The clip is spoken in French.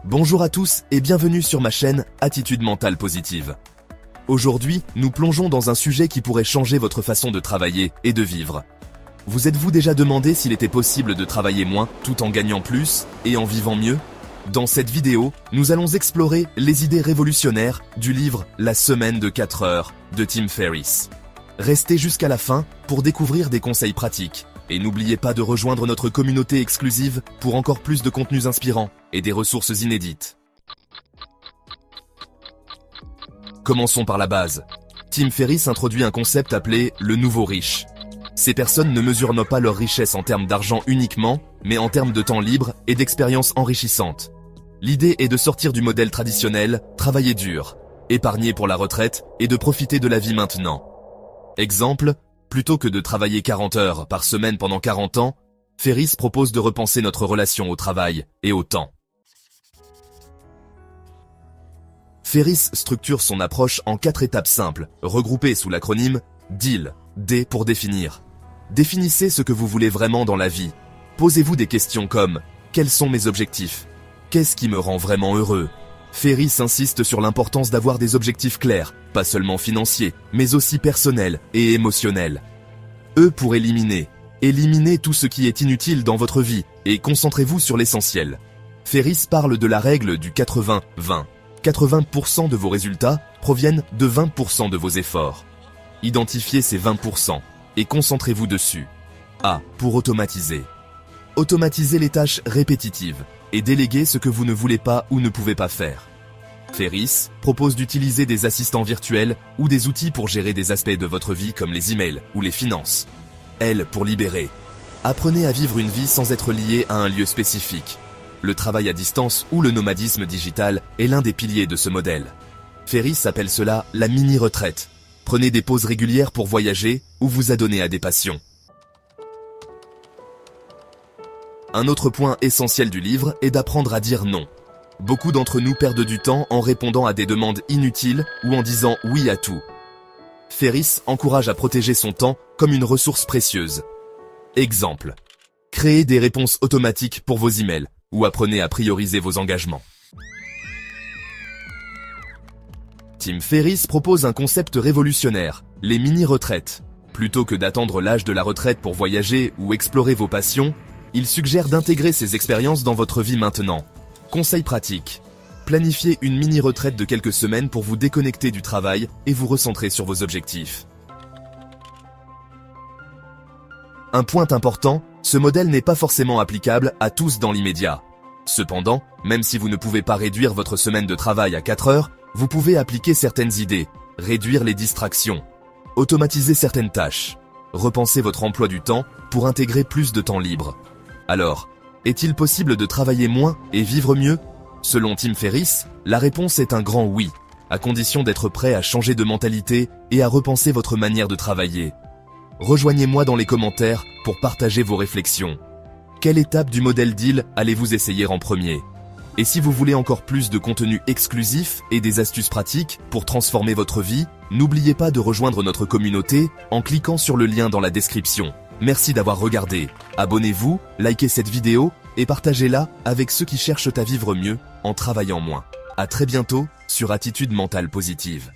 Bonjour à tous et bienvenue sur ma chaîne Attitude mentale positive. Aujourd'hui, nous plongeons dans un sujet qui pourrait changer votre façon de travailler et de vivre. Vous êtes-vous déjà demandé s'il était possible de travailler moins tout en gagnant plus et en vivant mieux? Dans cette vidéo, nous allons explorer les idées révolutionnaires du livre La semaine de 4 heures de Tim Ferriss. Restez jusqu'à la fin pour découvrir des conseils pratiques. Et n'oubliez pas de rejoindre notre communauté exclusive pour encore plus de contenus inspirants et des ressources inédites. Commençons par la base. Tim Ferriss introduit un concept appelé le nouveau riche. Ces personnes ne mesurent pas leur richesse en termes d'argent uniquement, mais en termes de temps libre et d'expériences enrichissantes. L'idée est de sortir du modèle traditionnel, travailler dur, épargner pour la retraite et de profiter de la vie maintenant. Exemple, plutôt que de travailler 40 heures par semaine pendant 40 ans, Ferriss propose de repenser notre relation au travail et au temps. Ferriss structure son approche en 4 étapes simples, regroupées sous l'acronyme DEAL, D pour définir. Définissez ce que vous voulez vraiment dans la vie. Posez-vous des questions comme « Quels sont mes objectifs ? Qu'est-ce qui me rend vraiment heureux ?» Ferriss insiste sur l'importance d'avoir des objectifs clairs, pas seulement financiers, mais aussi personnels et émotionnels. E pour éliminer. Éliminez tout ce qui est inutile dans votre vie et concentrez-vous sur l'essentiel. Ferriss parle de la règle du 80-20. 80% de vos résultats proviennent de 20% de vos efforts. Identifiez ces 20% et concentrez-vous dessus. A pour automatiser. Automatisez les tâches répétitives et déléguez ce que vous ne voulez pas ou ne pouvez pas faire. Ferriss propose d'utiliser des assistants virtuels ou des outils pour gérer des aspects de votre vie comme les emails ou les finances. L pour libérer. Apprenez à vivre une vie sans être lié à un lieu spécifique. Le travail à distance ou le nomadisme digital est l'un des piliers de ce modèle. Ferriss appelle cela la mini-retraite. Prenez des pauses régulières pour voyager ou vous adonner à des passions. Un autre point essentiel du livre est d'apprendre à dire non. Beaucoup d'entre nous perdent du temps en répondant à des demandes inutiles ou en disant oui à tout. Ferriss encourage à protéger son temps comme une ressource précieuse. Exemple. Créez des réponses automatiques pour vos emails ou apprenez à prioriser vos engagements. Tim Ferriss propose un concept révolutionnaire, les mini-retraites. Plutôt que d'attendre l'âge de la retraite pour voyager ou explorer vos passions, il suggère d'intégrer ces expériences dans votre vie maintenant. Conseil pratique. Planifiez une mini-retraite de quelques semaines pour vous déconnecter du travail et vous recentrer sur vos objectifs. Un point important, ce modèle n'est pas forcément applicable à tous dans l'immédiat. Cependant, même si vous ne pouvez pas réduire votre semaine de travail à 4 heures, vous pouvez appliquer certaines idées, réduire les distractions, automatiser certaines tâches, repenser votre emploi du temps pour intégrer plus de temps libre. Alors, est-il possible de travailler moins et vivre mieux? Selon Tim Ferriss, la réponse est un grand oui, à condition d'être prêt à changer de mentalité et à repenser votre manière de travailler. Rejoignez-moi dans les commentaires pour partager vos réflexions. Quelle étape du modèle DEAL allez-vous essayer en premier? Et si vous voulez encore plus de contenu exclusif et des astuces pratiques pour transformer votre vie, n'oubliez pas de rejoindre notre communauté en cliquant sur le lien dans la description. Merci d'avoir regardé. Abonnez-vous, likez cette vidéo et partagez-la avec ceux qui cherchent à vivre mieux en travaillant moins. À très bientôt sur Attitude mentale positive.